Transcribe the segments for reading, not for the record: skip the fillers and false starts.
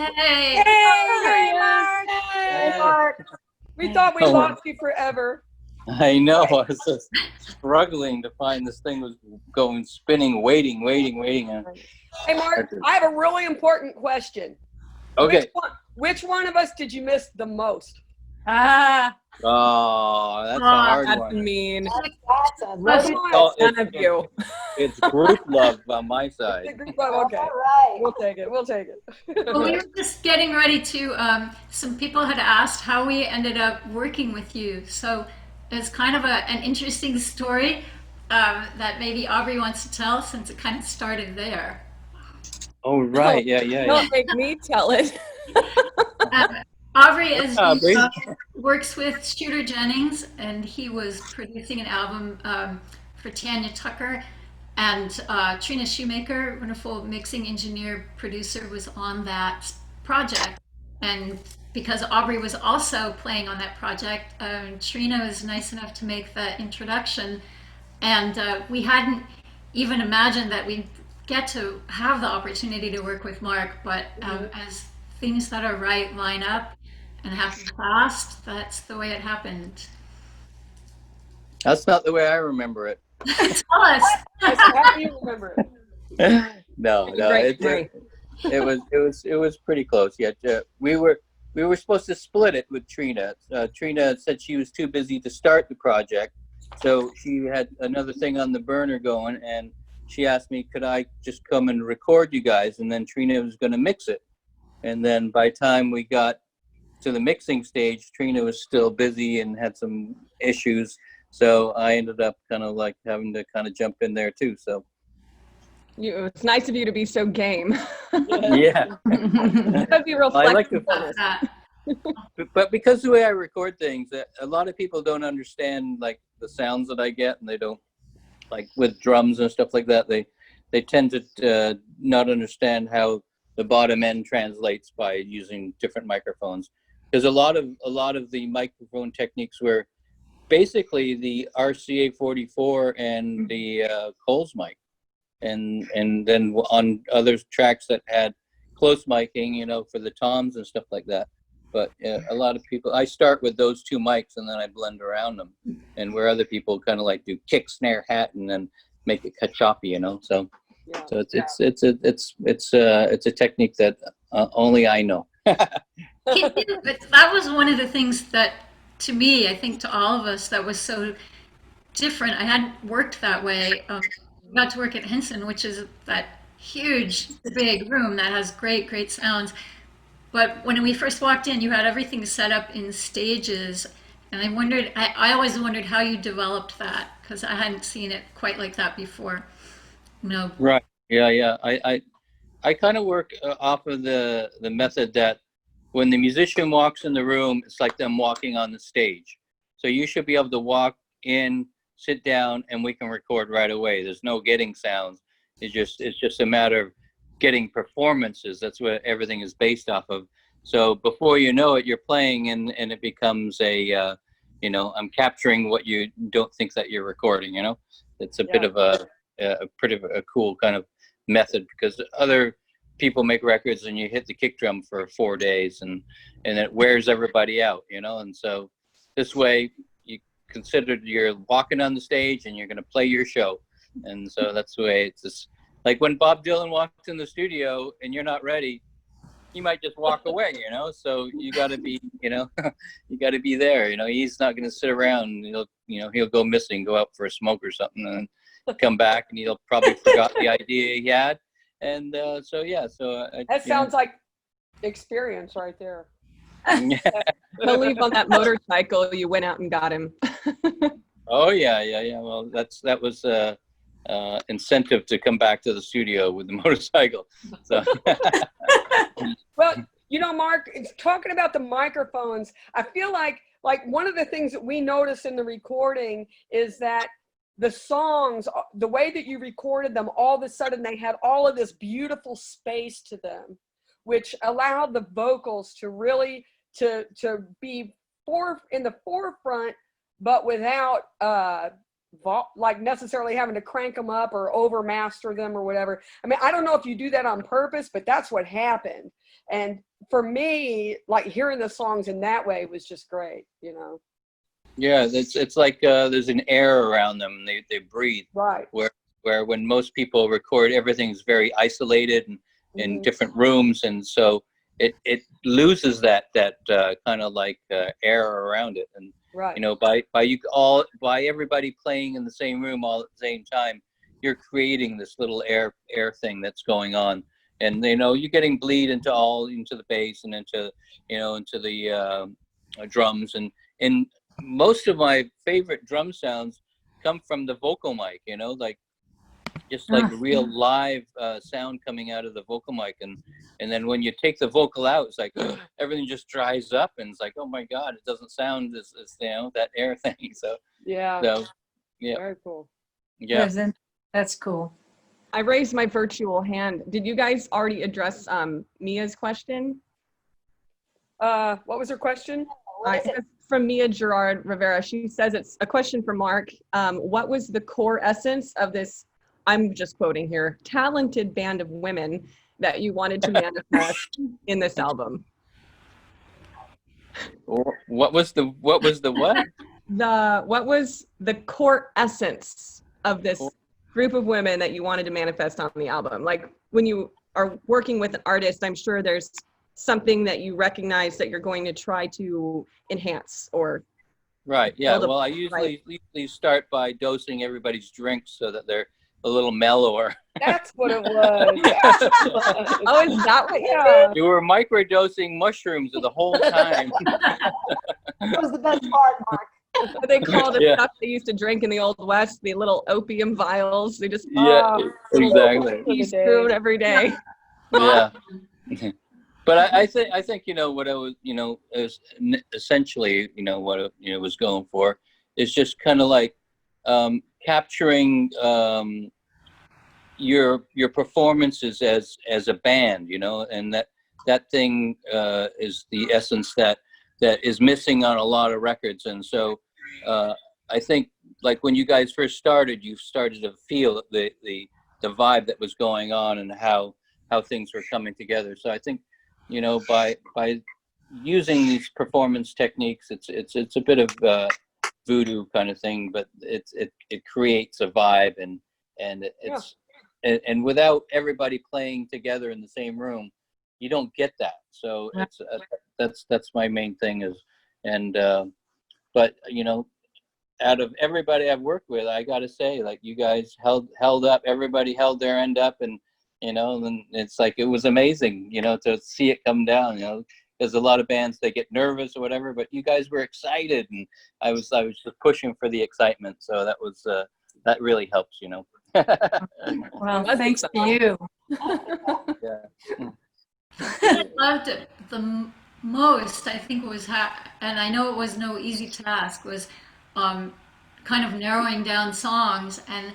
Yay! Hey, Mark! Hey, Mark. We thought we lost you forever. I know. I was just struggling to find this thing was going spinning, waiting. Hey, Mark, I have a really important question. Okay. Which one of us did you miss the most? Ah, Oh, that's a hard That's one. mean. that's None of you. It's group love on my side. Okay, all right. we'll take it. We'll take it. Well, we were just getting ready to, some people had asked how we ended up working with you. So it's kind of an interesting story that maybe Aubrey wants to tell, since it kind of started there. Oh, right. Yeah. Don't make me tell it. Aubrey is, Aubrey. works with Shooter Jennings, and he was producing an album for Tanya Tucker. And Trina Shoemaker, wonderful mixing engineer, producer, was on that project. And because Aubrey was also playing on that project, Trina was nice enough to make the introduction. And we hadn't even imagined that we'd get to have the opportunity to work with Mark, but as things that are right line up and happen fast, that's the way it happened. That's not the way I remember it. Tell us. How do you remember it? No. It was pretty close. Yet we were supposed to split it with Trina. Trina said she was too busy to start the project, so she had another thing on the burner going, and she asked me, could I just come and record you guys, and then Trina was going to mix it. And then by the time we got to the mixing stage, Trina was still busy and had some issues. So I ended up kind of like having to kind of jump in there too. So It's nice of you to be so game. yeah. That'd be real I like flexible. but because the way I record things, a lot of people don't understand like the sounds that I get, and they don't, like with drums and stuff like that, they tend to not understand how the bottom end translates by using different microphones. Because a lot of the microphone techniques were basically the RCA 44 and the Coles mic, and then on other tracks that had close miking, for the toms and stuff like that. But a lot of people, I start with those two mics and then I blend around them, and where other people kind of like do kick, snare, hat, and then make it cut choppy, So it's a technique that only I know. But that was one of the things that, to me, I think to all of us, that was so different. I hadn't worked that way. I got to work at Henson, which is that huge, big room that has great sounds. But when we first walked in, you had everything set up in stages. And I always wondered how you developed that, because I hadn't seen it quite like that before. No. Right. Yeah. I kind of work off of the method that when the musician walks in the room, it's like them walking on the stage. So you should be able to walk in, sit down, and we can record right away. There's no getting sounds. It's just a matter of getting performances. That's what everything is based off of. So before you know it, you're playing, and it becomes a, I'm capturing what you don't think that you're recording. It's a bit of a cool kind of method, because other people make records and you hit the kick drum for 4 days and it wears everybody out, and so this way you consider you're walking on the stage and you're going to play your show. And so that's the way it's just like when Bob Dylan walks in the studio and you're not ready, he might just walk away, so you got to be, you got to be there. He's not going to sit around. He'll go missing, go out for a smoke or something, and then come back, and he'll probably forgot the idea he had. And that sounds like experience right there. He'll leave on that motorcycle. You went out and got him. Oh yeah. Well, that was incentive to come back to the studio with the motorcycle. So. Well, Mark, talking about the microphones, I feel like one of the things that we notice in the recording is that the songs, the way that you recorded them, all of a sudden they had all of this beautiful space to them, which allowed the vocals to really to be in the forefront, but without like necessarily having to crank them up or overmaster them or whatever. I mean, I don't know if you do that on purpose, but that's what happened. And for me, like hearing the songs in that way was just great, you know? Yeah, it's like there's an air around them. They breathe. Right. Where when most people record, everything's very isolated and in different rooms, and so it loses that kind of like air around it. And Right. you know, by everybody playing in the same room all at the same time, you're creating this little air thing that's going on. And you know, you're getting bleed into the bass and into the drums, and most of my favorite drum sounds come from the vocal mic, you know, like just like real live sound coming out of the vocal mic. And then when you take the vocal out, it's like everything just dries up, and it's like, oh my God, it doesn't sound as you know, that air thing. So yeah, very cool. Yeah, that's cool. I raised my virtual hand. Did you guys already address Mia's question? What was her question? From Mia Gerard Rivera. She says it's a question for Mark. What was the core essence of this, I'm just quoting here, talented band of women that you wanted to manifest in this album? What was the what? What was the core essence of this group of women that you wanted to manifest on the album? Like when you are working with an artist, I'm sure there's something that you recognize that you're going to try to enhance or right. Yeah. Well, I usually start by dosing everybody's drinks so that they're a little mellower. That's what it was. Oh, is that what you did? You were microdosing mushrooms the whole time. That was the best part, Mark. They call the stuff they used to drink in the Old West, the little opium vials. They just exactly. teaspoon every day. Yeah. But I think you know what I was, you know, is essentially, you know, what it was going for is just kind of like capturing your performances as a band, you know, and that thing is the essence that is missing on a lot of records. And so I think like when you guys first started, you started to feel the vibe that was going on and how things were coming together. So I think, you know, by using these performance techniques, it's a bit of voodoo kind of thing, but it creates a vibe, and it's and without everybody playing together in the same room, you don't get that. So it's that's my main thing is, and but you know, out of everybody I've worked with, I got to say, like, you guys held up. Everybody held their end up, and you know, and it's like it was amazing, you know, to see it come down. You know, there's a lot of bands they get nervous or whatever, but you guys were excited, and I was just pushing for the excitement. So that was that really helps, you know. Well, thanks to you. Yeah. I loved it the most, I think, was and I know it was no easy task, was kind of narrowing down songs. And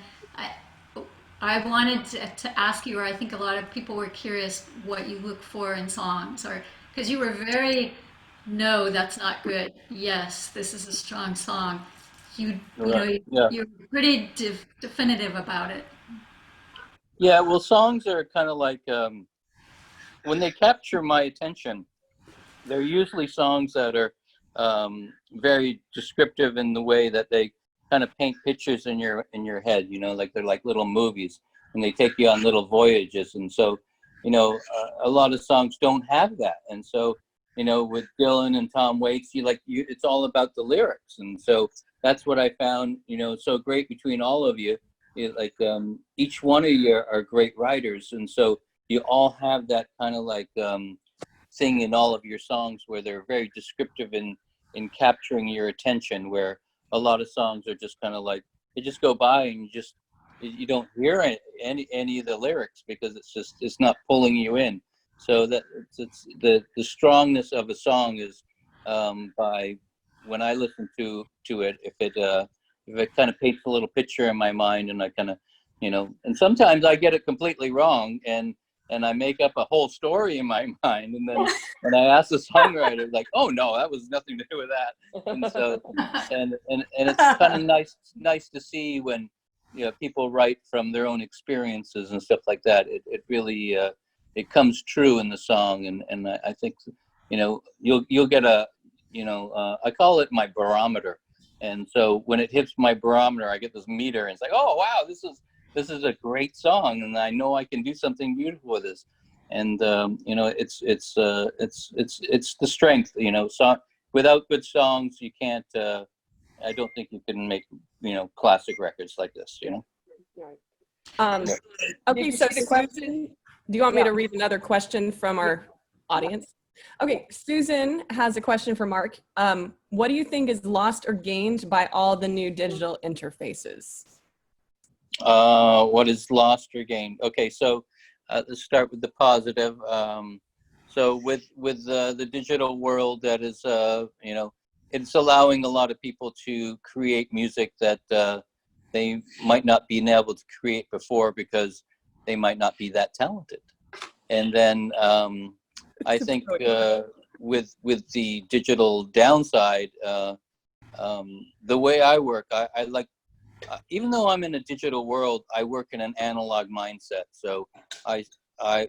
I wanted to ask you, or I think a lot of people were curious what you look for in songs, or because you were very, no, that's not good. Yes, this is a strong song. You know, you're pretty definitive about it. Yeah, well, songs are kind of like when they capture my attention, they're usually songs that are very descriptive in the way that they kind of paint pictures in your head. You know, like they're like little movies, and they take you on little voyages. And so, you know, a lot of songs don't have that. And so, you know, with Dylan and Tom Waits, it's all about the lyrics. And so that's what I found, you know, so great between all of you. Like each one of you are great writers, and so you all have that kind of like thing in all of your songs where they're very descriptive in capturing your attention, where a lot of songs are just kind of like they just go by and you don't hear any of the lyrics because it's not pulling you in. So that it's the strongness of a song is by when I listen to it, if it kind of paints a little picture in my mind, and I kind of, you know, and sometimes I get it completely wrong, and and I make up a whole story in my mind, and then when I ask the songwriter, like, oh no, that was nothing to do with that. And so and it's kind of nice to see when, you know, people write from their own experiences and stuff like that. It really it comes true in the song, and I think, you know, you'll get a, you know, I call it my barometer. And so when it hits my barometer, I get this meter, and it's like, oh wow, this is a great song, and I know I can do something beautiful with this. And you know, it's the strength, you know. So without good songs, you can't. I don't think you can make, you know, classic records like this, you know. Right. Okay, Did you so see the question? Susan, do you want me to read another question from our audience? Okay, Susan has a question for Mark. What do you think is lost or gained by all the new digital interfaces? What is lost or gained? Okay, so let's start with the positive. So with the digital world, that is, you know, it's allowing a lot of people to create music that they might not be able to create before because they might not be that talented. And then I think with the digital downside, the way I work, I like, even though I'm in a digital world, I work in an analog mindset. So I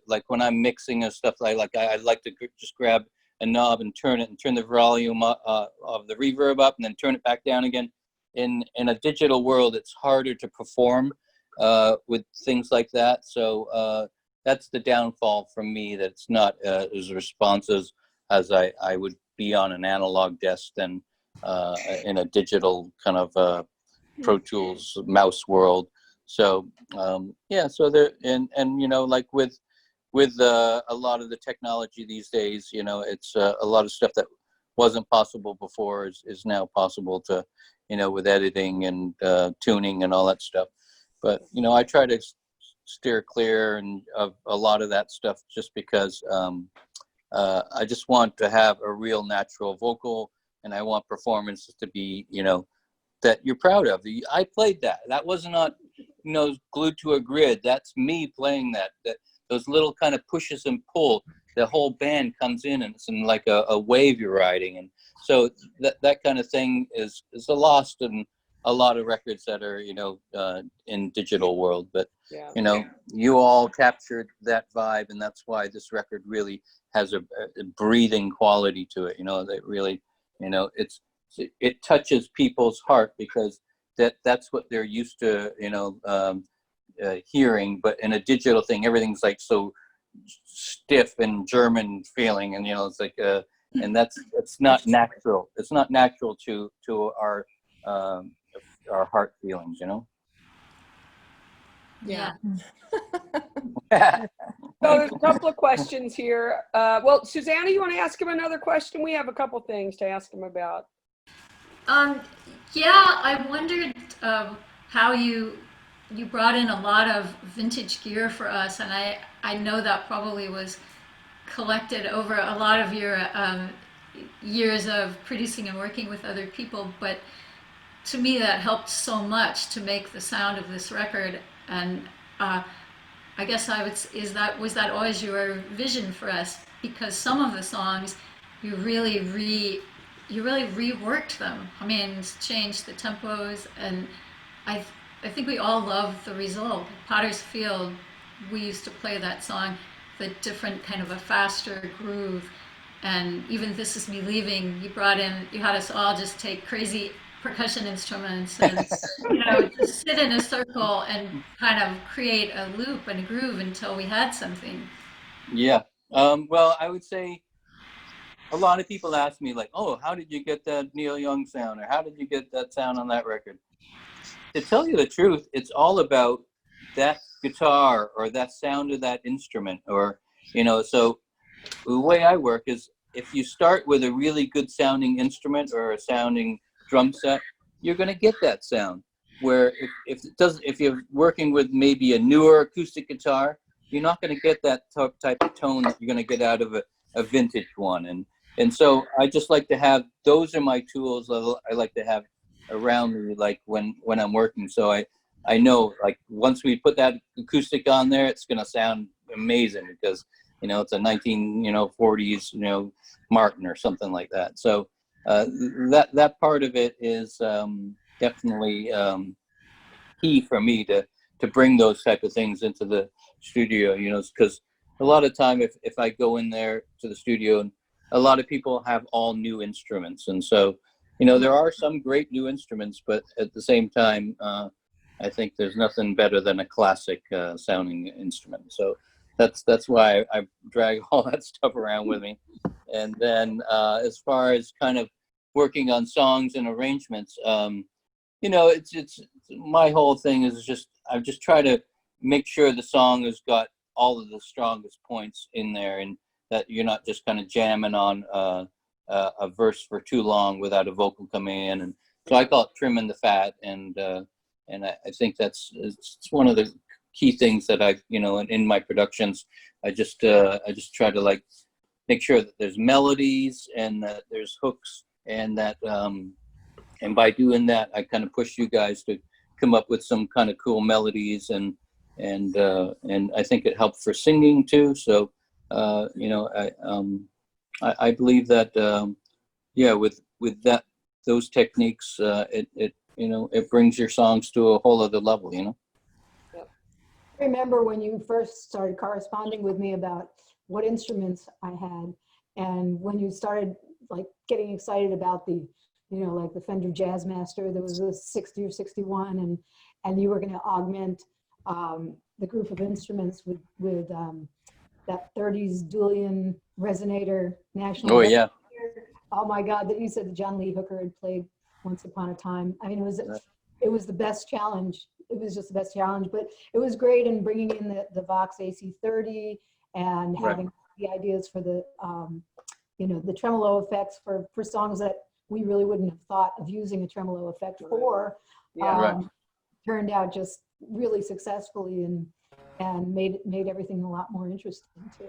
like when I'm mixing and stuff, I like to just grab a knob and turn the volume of the reverb up, and then turn it back down again. In a digital world, it's harder to perform with things like that. So that's the downfall from me, that it's not as responsive as I would be on an analog desk than in a digital kind of Pro Tools mouse world. So yeah, so there, and you know, like with a lot of the technology these days, you know, it's a lot of stuff that wasn't possible before is now possible to, you know, with editing and tuning and all that stuff. But you know, I try to steer clear of a lot of that stuff, just because I just want to have a real natural vocal, and I want performances to be, you know, that you're proud of. I played that. That was not, you know, glued to a grid. That's me playing that. Those little kind of pushes and pull. The whole band comes in, and it's in like a wave you're riding. And so that kind of thing is a lost in a lot of records that are, you know, in digital world. But you know, you all captured that vibe, and that's why this record really has a breathing quality to it. You know, that really, you know, it touches people's heart, because that's what they're used to, you know, hearing. But in a digital thing, everything's like so stiff and German feeling, and you know, it's like and that's not natural. It's not natural to our heart feelings, you know. Yeah. So there's a couple of questions here. Well, Susanna, you want to ask him another question? We have a couple things to ask him about. Yeah, I wondered how you brought in a lot of vintage gear for us, and I know that probably was collected over a lot of your years of producing and working with other people, but to me that helped so much to make the sound of this record. And I guess was that always your vision for us? Because some of the songs you really reworked them. I mean, changed the tempos, and I think we all love the result. Potter's Field, we used to play that song, the different kind of a faster groove, and even This Is Me Leaving, you had us all just take crazy percussion instruments and you know, just sit in a circle and kind of create a loop and a groove until we had something. Yeah. Well, I would say a lot of people ask me, like, oh, how did you get that Neil Young sound, or how did you get that sound on that record? To tell you the truth, it's all about that guitar or that sound of that instrument, or, you know. So the way I work is, if you start with a really good sounding instrument or a sounding drum set, you're going to get that sound. Where if you're working with maybe a newer acoustic guitar, you're not going to get that type of tone that you're going to get out of a vintage one. And so I just like to have, those are my tools I like to have around me, like when I'm working. So I know, like, once we put that acoustic on there, it's going to sound amazing because, it's a 1940s, Martin or something like that. So that part of it is definitely key for me to bring those type of things into the studio, because a lot of time if I go in there to the studio, and a lot of people have all new instruments, and so there are some great new instruments, but at the same time I think there's nothing better than a classic sounding instrument. So that's why I drag all that stuff around with me. And then as far as kind of working on songs and arrangements, it's my whole thing is I just try to make sure the song has got all of the strongest points in there, and that you're not just kind of jamming on a verse for too long without a vocal coming in. And so I call it trimming the fat, and I think it's one of the key things that in my productions, I just try to like make sure that there's melodies and that there's hooks, and that and by doing that, I kind of push you guys to come up with some kind of cool melodies, and I think it helped for singing too. So I believe that with those techniques, it brings your songs to a whole other level. I remember when you first started corresponding with me about what instruments I had, and when you started like getting excited about the like the Fender Jazzmaster, there was a 60 or 61, and you were going to augment the group of instruments with that 30s Julian resonator national. Oh yeah. Oh my God, that you said that John Lee Hooker had played once upon a time. I mean, it was the best challenge. It was just the best challenge, but it was great in bringing in the Vox AC30 and having the ideas for the the tremolo effects for songs that we really wouldn't have thought of using a tremolo effect for. Turned out just really successfully, and made everything a lot more interesting too.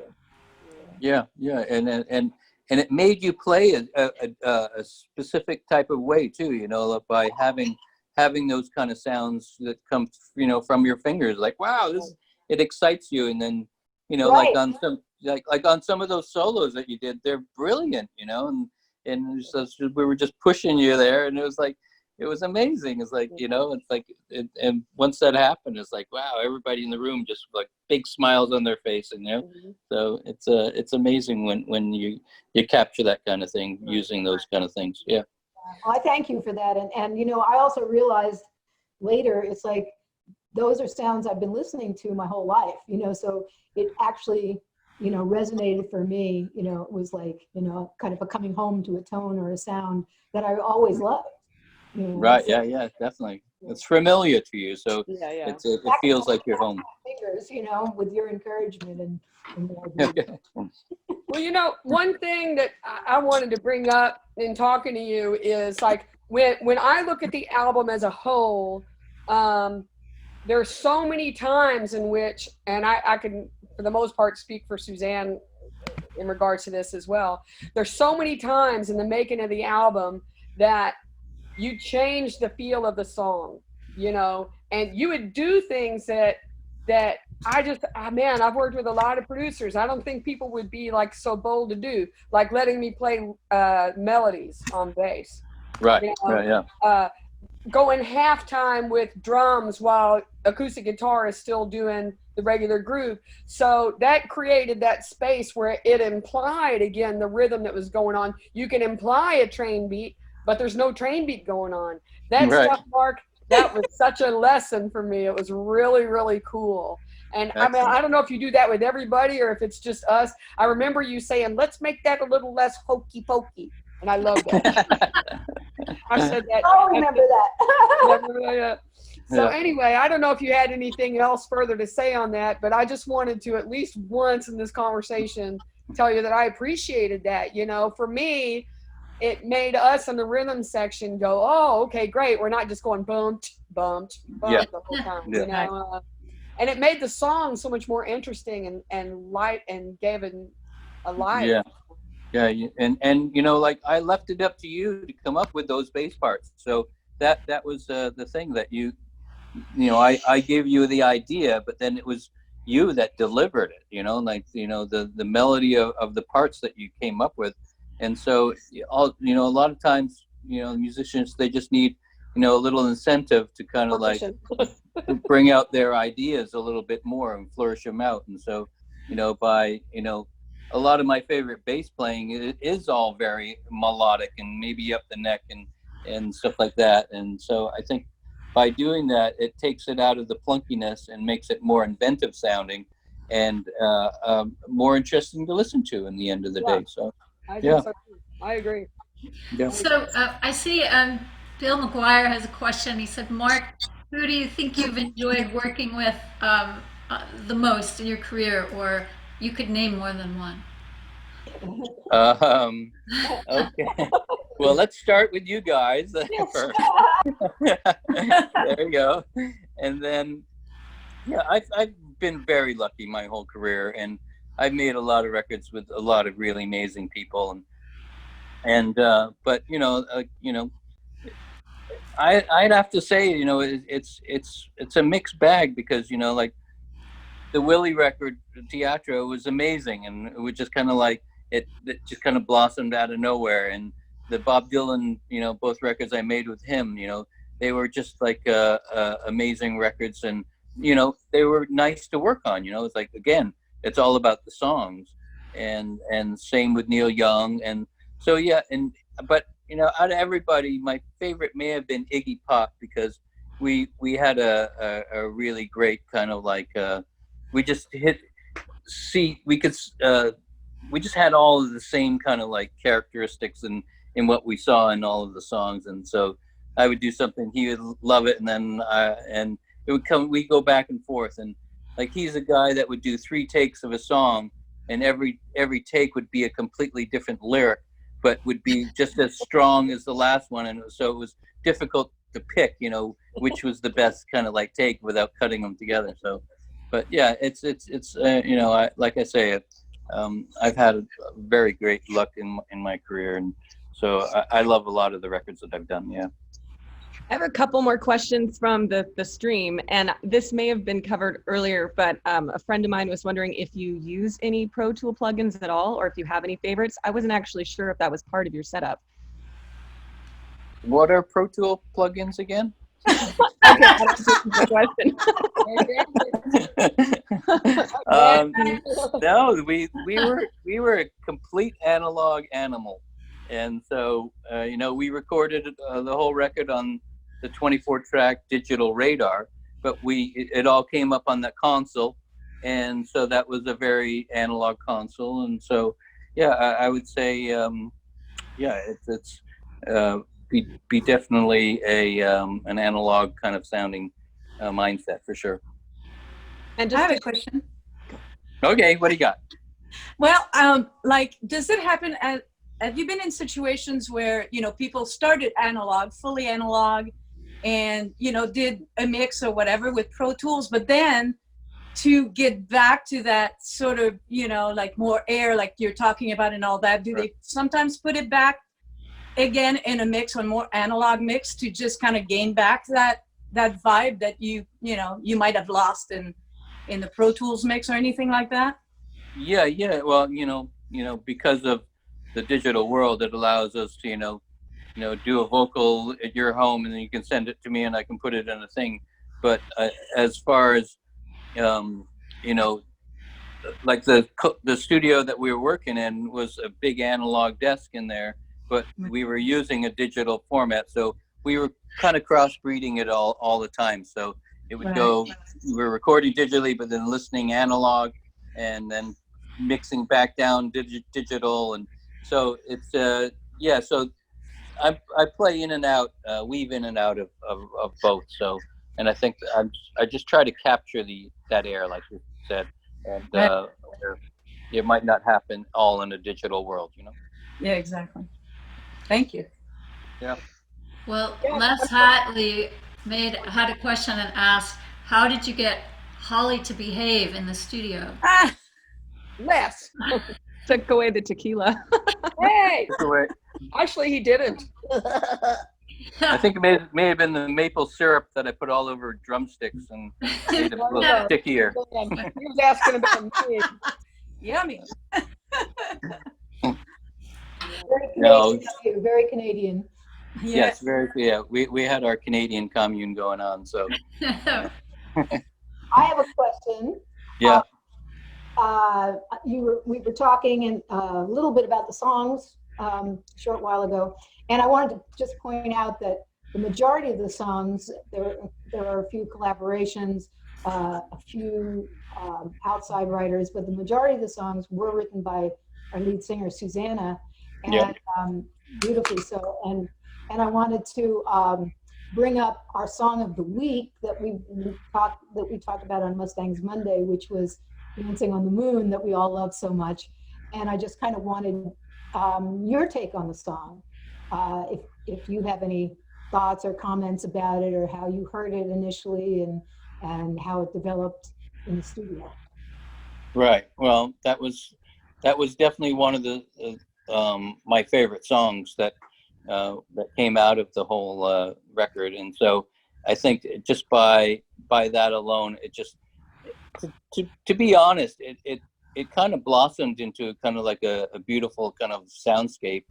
Yeah, and it made you play a specific type of way too, by having those kind of sounds that come from your fingers, like wow, it excites you. And then like on some like on some of those solos that you did, they're brilliant, and so we were just pushing you there, and it was amazing. It's like, and once that happened, it's like, wow, everybody in the room just like big smiles on their face, and so it's amazing when you capture that kind of thing using those kind of things. Yeah. Well, I thank you for that, and I also realized later, it's like those are sounds I've been listening to my whole life, so it actually resonated for me. It was like kind of a coming home to a tone or a sound that I always loved. Right. So, yeah, definitely. It's familiar to you, so it feels like you're home. Fingers, with your encouragement and Well, one thing that I wanted to bring up in talking to you is like when I look at the album as a whole, there's so many times in which, and I can for the most part speak for Suzanne in regards to this as well. There's so many times in the making of the album that you change the feel of the song, and you would do things that I've worked with a lot of producers. I don't think people would be like so bold to do, like letting me play melodies on bass. Right. Going halftime with drums while acoustic guitar is still doing the regular groove. So that created that space where it implied, again, the rhythm that was going on. You can imply a train beat, but there's no train beat going on. That stuff, Mark, that was such a lesson for me. It was really, really cool. And I mean, I don't know if you do that with everybody or if it's just us. I remember you saying, let's make that a little less hokey pokey. And I love that. I said that. I'll remember that. So anyway, I don't know if you had anything else further to say on that, but I just wanted to at least once in this conversation tell you that I appreciated that. For me, it made us in the rhythm section go, oh, okay, great. We're not just going bumped the whole time, and it made the song so much more interesting and light and gave it a life. Yeah, and like I left it up to you to come up with those bass parts. So that was the thing that I gave you the idea, but then it was you that delivered it, like, the melody of the parts that you came up with. And so a lot of times, musicians, they just need, a little incentive to kind of like bring out their ideas a little bit more and flourish them out. And so, by, a lot of my favorite bass playing is all very melodic and maybe up the neck and stuff like that. And so I think by doing that, it takes it out of the plunkiness and makes it more inventive sounding and more interesting to listen to in the end of the day. So, yeah. I agree. Yeah. So I see Bill McGuire has a question. He said, Mark, who do you think you've enjoyed working with the most in your career, or you could name more than one? Okay. Well, let's start with you guys first. There you go. And then, yeah, I've been very lucky my whole career, and I've made a lot of records with a lot of really amazing people, but I'd have to say, it's a mixed bag because, like the Willie record, Teatro, was amazing, and it was just kind of like it just kind of blossomed out of nowhere. And the Bob Dylan, both records I made with him, they were just like amazing records, and they were nice to work on. It's like, again, it's all about the songs, and same with Neil Young. And so, yeah, but out of everybody, my favorite may have been Iggy Pop, because we had a really great kind of like we just we just had all of the same kind of like characteristics in what we saw in all of the songs. And so I would do something, he would love it, and then and it would come, we go back and forth. And like, he's a guy that would do 3 takes of a song, and every take would be a completely different lyric, but would be just as strong as the last one. And so it was difficult to pick, which was the best kind of like take without cutting them together. So, but yeah, it's like I say, I've had very great luck in my career, and so I love a lot of the records that I've done. Yeah. I have a couple more questions from the stream, and this may have been covered earlier, but a friend of mine was wondering if you use any Pro Tool plugins at all, or if you have any favorites. I wasn't actually sure if that was part of your setup. What are Pro Tool plugins again? Okay, that's the question. No, we were a complete analog animal, and so we recorded the whole record on the 24-track digital radar, but it all came up on that console, and so that was a very analog console. And so, yeah, I would say, yeah, it's be definitely an analog kind of sounding mindset for sure. And I have a question. Okay, what do you got? Well, like, does it happen have you been in situations where, people started analog, fully analog, and, did a mix or whatever with Pro Tools, but then to get back to that sort of, like more air, like you're talking about and all that, do they sometimes put it back again in a mix or more analog mix to just kind of gain back that vibe that you might have lost in the Pro Tools mix or anything like that? Yeah. Well, because of the digital world, it allows us to, do a vocal at your home, and then you can send it to me and I can put it in a thing. But as far as, like the studio that we were working in was a big analog desk in there, but we were using a digital format. So we were kind of crossbreeding it all the time. So it would go, we were recording digitally, but then listening analog, and then mixing back down digital. And so it's, yeah, so I play in and out, weave in and out of both. So, and I think I just try to capture that air, like you said, and it might not happen all in a digital world, Yeah, exactly. Thank you. Yeah. Well, Les Hatley had a question and asked, how did you get Holly to behave in the studio? Les. Took away the tequila. Hey, Wait. actually he didn't. I think it may have been the maple syrup that I put all over drumsticks and made them a little Yeah. stickier. He was asking about me. Yummy. Very No. Canadian of you, very Canadian. Yes, we had our Canadian commune going on, so I have a question. yeah. We were talking a little bit about the songs a short while ago, and I wanted to just point out that the majority of the songs, there are a few collaborations, a few outside writers, but the majority of the songs were written by our lead singer Susanna, and Yeah. beautifully so. And I wanted to bring up our song of the week that we talked about on Mustangs Monday, which was Dancing on the Moon, that we all love so much. And I just kind of wanted your take on the song. If you have any thoughts or comments about it, or how you heard it initially, and how it developed in the studio. Right. Well, that was definitely one of the my favorite songs that came out of the whole record, and so I think just by that alone, it just to be honest, it kind of blossomed into kind of like a beautiful kind of soundscape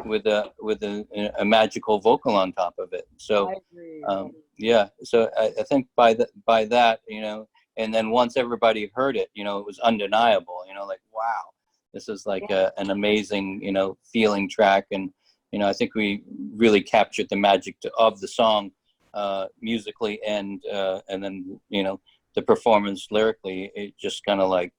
with a magical vocal on top of it. So I agree. yeah, so I think by that, you know, and then once everybody heard it, you know, it was undeniable, you know, like, wow, this is like an amazing, you know, feeling track. And, you know, I think we really captured the magic of the song musically, and then, you know, the performance lyrically, it just kind of like,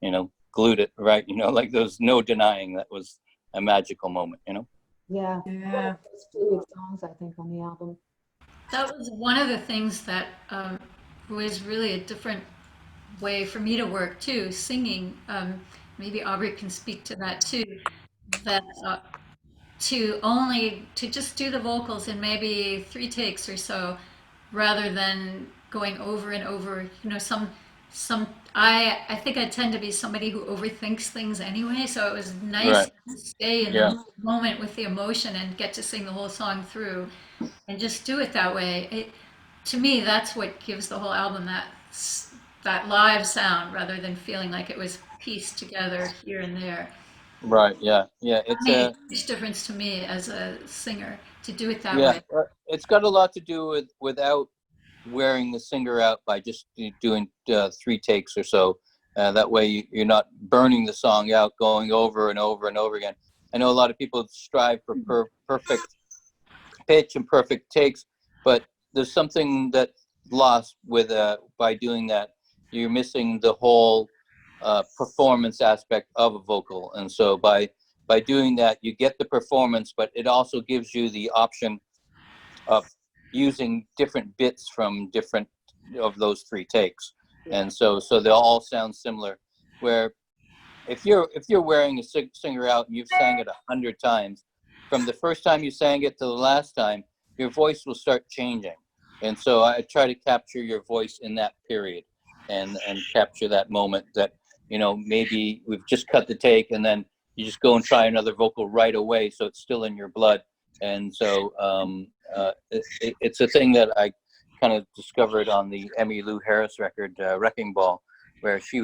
you know, glued it, right? You know, like there's no denying that was a magical moment, you know? Yeah. Yeah. Those fluid songs, I think, on the album. That was one of the things that was really a different way for me to work too, singing. Maybe Aubrey can speak to that too. That to just do the vocals in maybe 3 takes or so, rather than going over and over. You know, I think I tend to be somebody who overthinks things anyway, so it was nice Right. to stay in Yeah. the moment with the emotion and get to sing the whole song through and just do it that way. To me, that's what gives the whole album that live sound, rather than feeling like it was pieced together here and there. Right. Yeah. Yeah. That It's made a huge difference to me as a singer to do it that way. it's got a lot to do without wearing the singer out by just doing 3 takes or so. That way you're not burning the song out, going over and over and over again. I know a lot of people strive for perfect pitch and perfect takes, but there's something that lost with by doing that. You're missing the whole performance aspect of a vocal, and so by doing that, you get the performance, but it also gives you the option of using different bits from different of those 3 takes, and so they all sound similar. Where if you're wearing a singer out and you've sang it 100 times, from the first time you sang it to the last time, your voice will start changing. And so I try to capture your voice in that period, and capture that moment that, you know, maybe we've just cut the take and then you just go and try another vocal right away, so it's still in your blood. And so it's a thing that I kind of discovered on the Emmylou Harris record, Wrecking Ball, where she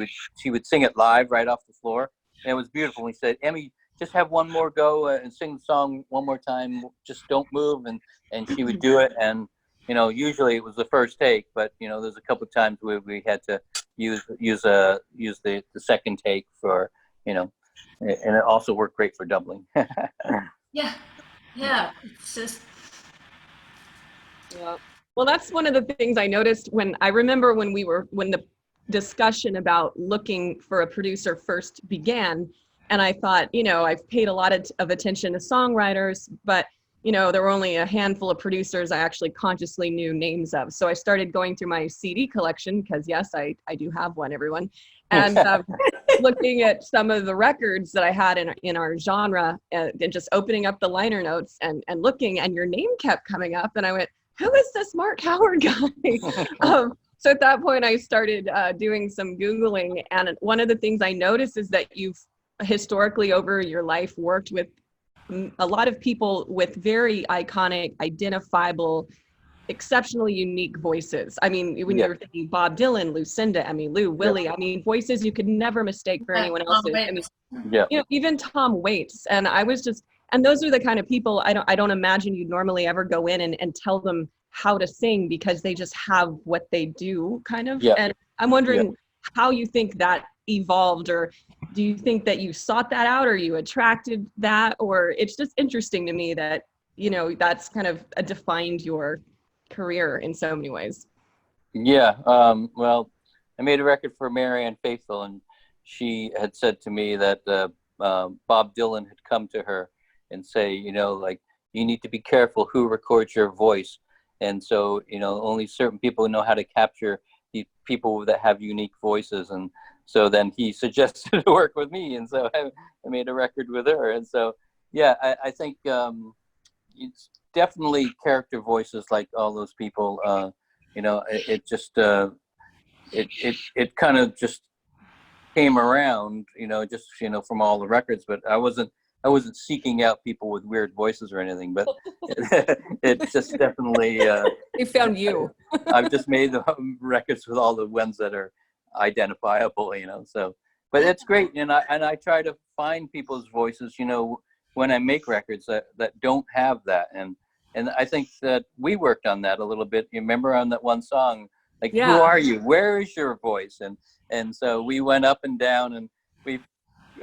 would sing it live right off the floor, and it was beautiful. We said, Emmy, just have one more go and sing the song one more time. Just don't move, and she would do it. And, you know, usually it was the first take, but, you know, there's a couple of times where we had to use the second take for, you know, and it also worked great for doubling. Yeah, it's just Yeah. Well, that's one of the things I noticed when the discussion about looking for a producer first began. And I thought, you know, I've paid a lot of attention to songwriters, but, you know, there were only a handful of producers I actually consciously knew names of. So I started going through my CD collection, because yes, I do have one, everyone. And looking at some of the records that I had in our genre, and just opening up the liner notes and looking, and your name kept coming up. And I went, who is this Mark Howard guy? So at that point, I started doing some Googling. And one of the things I noticed is that you've historically over your life worked with a lot of people with very iconic, identifiable, exceptionally unique voices. I mean, when Yeah. you're thinking Bob Dylan, Lucinda, Lou, Willie, I mean, voices you could never mistake for anyone else's. I mean, Yeah. even Tom Waits. And I was just, and those are the kind of people I don't imagine you'd normally ever go in and tell them how to sing, because they just have what they do, kind of. Yeah. And I'm wondering how you think that evolved, or do you think that you sought that out, or you attracted that, or it's just interesting to me that, that's kind of defined your career in so many ways. Yeah. Well, I made a record for Marianne Faithfull, and she had said to me that Bob Dylan had come to her and say, like, you need to be careful who records your voice. And so, only certain people know how to capture the people that have unique voices. And so then he suggested to work with me. And so I made a record with her. And so, yeah, I think it's definitely character voices, like all those people. It just it kind of just came around, just from all the records. But I wasn't seeking out people with weird voices or anything. But it just definitely They found you. I've just made the records with all the ones that are identifiable, So, but it's great, and I try to find people's voices, when I make records that don't have that, and I think that we worked on that a little bit. You remember on that one song, like, Who are you? Where is your voice? And so we went up and down, and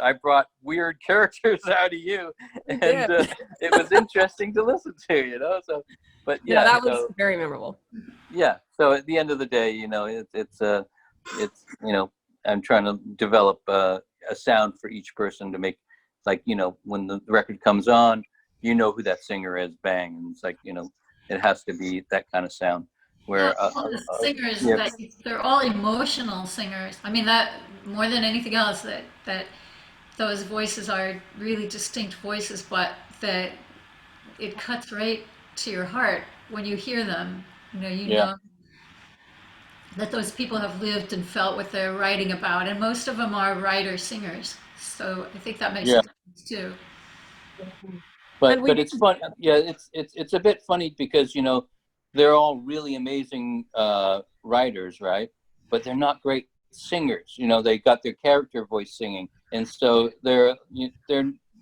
I brought weird characters out of you, and it was interesting to listen to, So, but yeah, that was very memorable. Yeah. So at the end of the day, it's I'm trying to develop a sound for each person to make, like, when the record comes on, who that singer is, bang, and it's like, it has to be that kind of sound. Where all the singers they're all emotional singers. I mean, that more than anything else, that those voices are really distinct voices, but that it cuts right to your heart when you hear them. You know that those people have lived and felt what they're writing about, and most of them are writer singers. So I think that makes a difference too. But it's fun. Yeah, it's a bit funny because they're all really amazing writers, right? But they're not great singers. They got their character voice singing, and so they're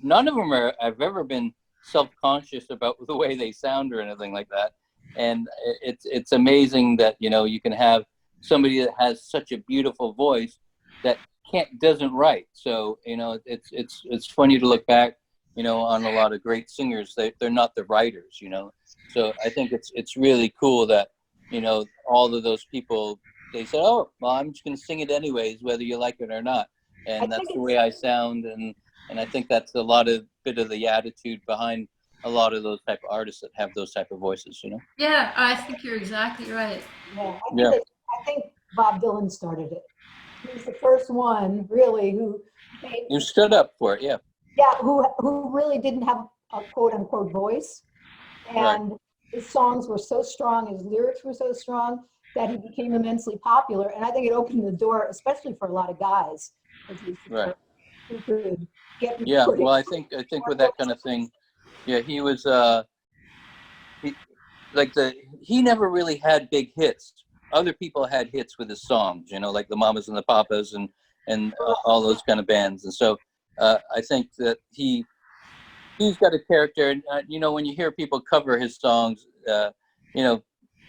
none of them have ever been self-conscious about the way they sound or anything like that. And it's amazing that you can have somebody that has such a beautiful voice that doesn't write. So it's funny to look back on a lot of great singers. They're not the writers. So I think it's really cool that all of those people, they said, oh well, I'm just going to sing it anyways, whether you like it or not. And that's the way I sound, and I think that's a bit of the attitude behind a lot of those type of artists that have those type of voices. Yeah, I think you're exactly right. Yeah, I think Bob Dylan started it. He was the first one, really, who stood up for it. Yeah, who really didn't have a quote unquote voice, and his songs were so strong, his lyrics were so strong that he became immensely popular. And I think it opened the door, especially for a lot to guys, who could get recorded. Well, I think with that kind of thing, he was he never really had big hits. Other people had hits with his songs, like the Mamas and the Papas and all those kind of bands. And so I think that he's got a character. And when you hear people cover his songs,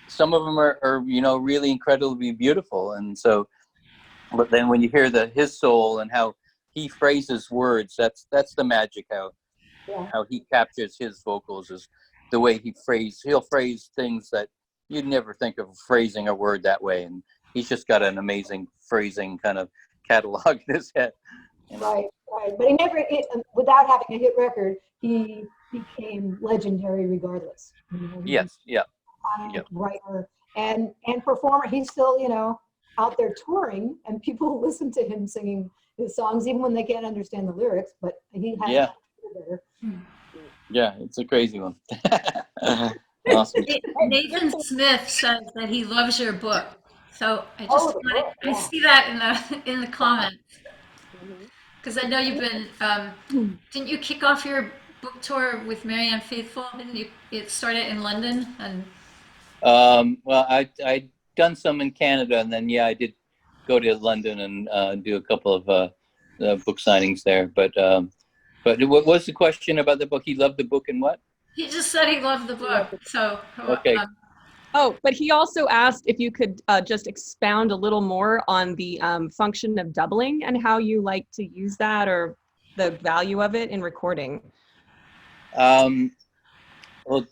some of them are really incredibly beautiful. And so, but then when you hear his soul and how he phrases words, that's the magic. How he captures his vocals is the way he'll phrase things that you'd never think of phrasing a word that way. And he's just got an amazing phrasing kind of catalog in his head. Right. But he never, without having a hit record, he became legendary regardless. Writer and performer. He's still, out there touring, and people listen to him singing his songs even when they can't understand the lyrics. But he has it's a crazy one. Awesome. Nathan Smith says that he loves your book. So I see that in the comments. Because I know you've been, didn't you kick off your book tour with Marianne Faithfull? Didn't you? It started in London, and Well, I done some in Canada, and then yeah, I did go to London and do a couple of book signings there. But what was the question about the book? He loved the book and what? he just said he loved the book. So, Okay. Oh, but he also asked if you could just expound a little more on the function of doubling and how you like to use that or the value of it in recording. Well,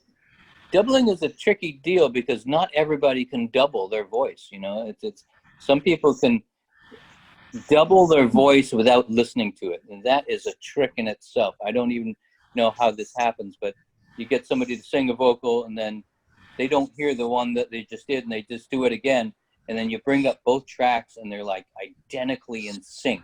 doubling is a tricky deal because not everybody can double their voice. You know, it's some people can double their voice without listening to it, and that is a trick in itself. I don't even know how this happens, but you get somebody to sing a vocal and then they don't hear the one that they just did and they just do it again, and then you bring up both tracks and they're like identically in sync.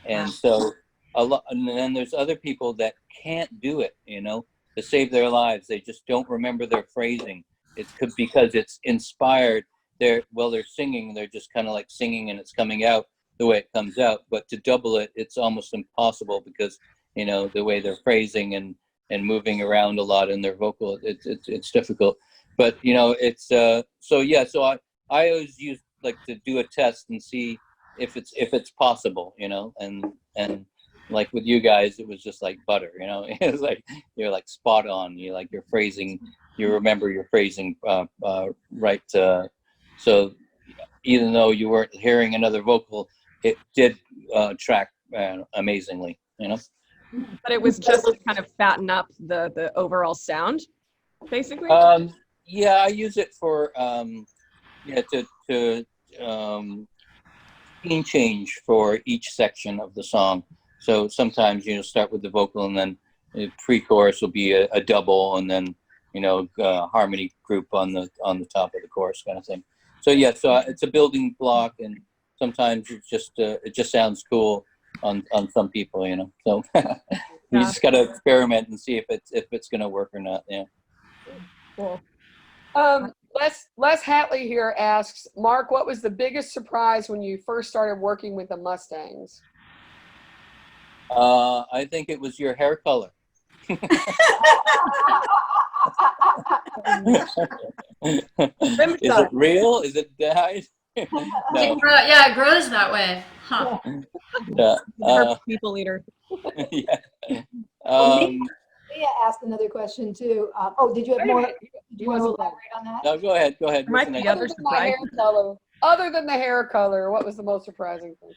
And so and then there's other people that can't do it, you know, to save their lives. They just don't remember their phrasing. It could because it's inspired. They're singing, they're just kind of like singing and it's coming out the way it comes out. But to double it, it's almost impossible because, you know, the way they're phrasing and moving around a lot in their vocal, it's difficult. But you know, it's so yeah. So I always use like to do a test and see if it's possible, you know, and like with you guys, it was just like butter, you know. It's like you're like spot on. You like your phrasing, you remember your phrasing right. So even though you weren't hearing another vocal, it did track amazingly, you know. But it was just to kind of fatten up the overall sound, basically. Yeah, I use it for to scene change for each section of the song. So sometimes, you know, start with the vocal and then the pre-chorus will be a double, and then, you know, harmony group on the top of the chorus kind of thing. So yeah, so it's a building block, and sometimes it just sounds cool on some people, you know. So you just gotta experiment and see if it's gonna work or not. Yeah. Cool. Les Hatley here asks, Mark, what was the biggest surprise when you first started working with the Mustangs? I think it was your hair color. Is it real? Is it dyed? No. Yeah, it grows that way. Huh. Yeah. People eater. Yeah. Leah asked another question too. Oh, did you have more? Do you want to elaborate on that? No, go ahead. Go ahead. Might be other surprise. Other than the hair color, what was the most surprising thing?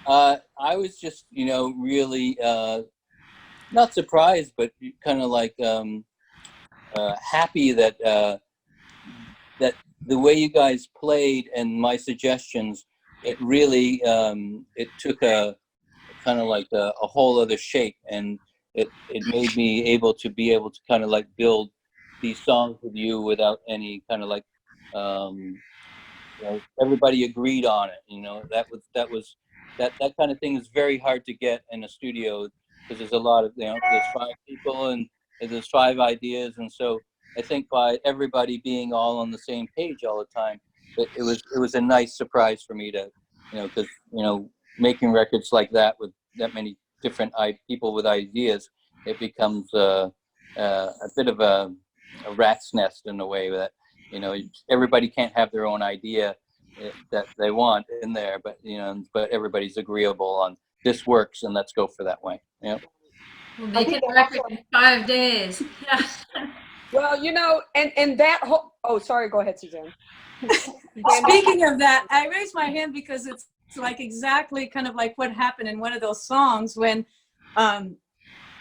I was just, you know, really not surprised, but kind of like happy that that the way you guys played and my suggestions, it really it took a kind of like a whole other shape, and it made me able to kind of like build these songs with you without any kind of like you know, everybody agreed on it. You know, that kind of thing is very hard to get in a studio because there's a lot of, you know, there's 5 people and there's 5 ideas, and so I think by everybody being all on the same page all the time, it was a nice surprise for me to, you know, because, you know, making records like that with that many different people with ideas, it becomes a bit of a rat's nest in a way that, you know, everybody can't have their own idea that they want in there, but, you know, but everybody's agreeable on this works and let's go for that way. Yeah. We'll make it a record in 5 days. Yeah. Well, you know, and that whole, oh, sorry, go ahead, Suzanne. Speaking of that, I raised my hand because it's like exactly kind of like what happened in one of those songs when, I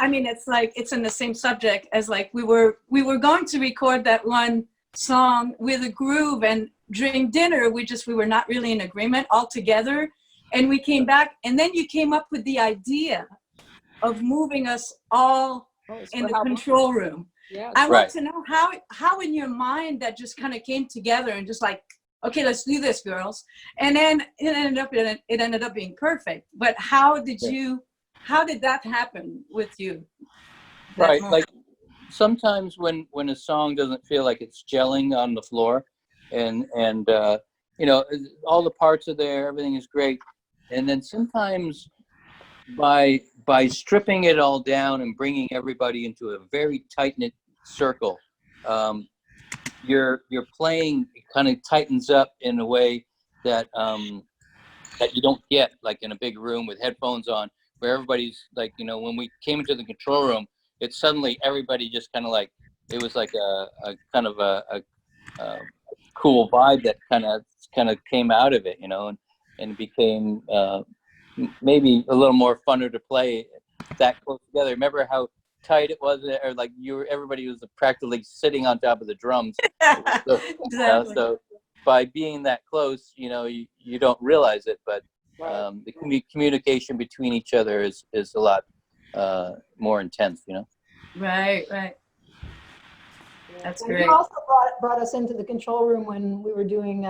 mean, it's like, it's in the same subject as like, we were going to record that one song with a groove, and during dinner, we were not really in agreement all together. And we came back, and then you came up with the idea of moving us all in the control room. Yeah, I want to know how in your mind that just kind of came together and just like, okay, let's do this, girls. And then it ended up being perfect. But how did that happen with you? Right. Like sometimes when a song doesn't feel like it's gelling on the floor, and you know, all the parts are there, everything is great, and then sometimes by by stripping it all down and bringing everybody into a very tight knit circle, your playing kind of tightens up in a way that that you don't get like in a big room with headphones on, where everybody's like, you know, when we came into the control room, it's suddenly everybody just kind of like, it was like a kind of a cool vibe that kind of came out of it, you know, and became maybe a little more funner to play that close together. Remember how tight it was, or like everybody was practically sitting on top of the drums. So, Exactly. so by being that close, you know, you don't realize it, but the communication between each other is a lot more intense, you know. Right. That's And great. you also brought us into the control room when we were doing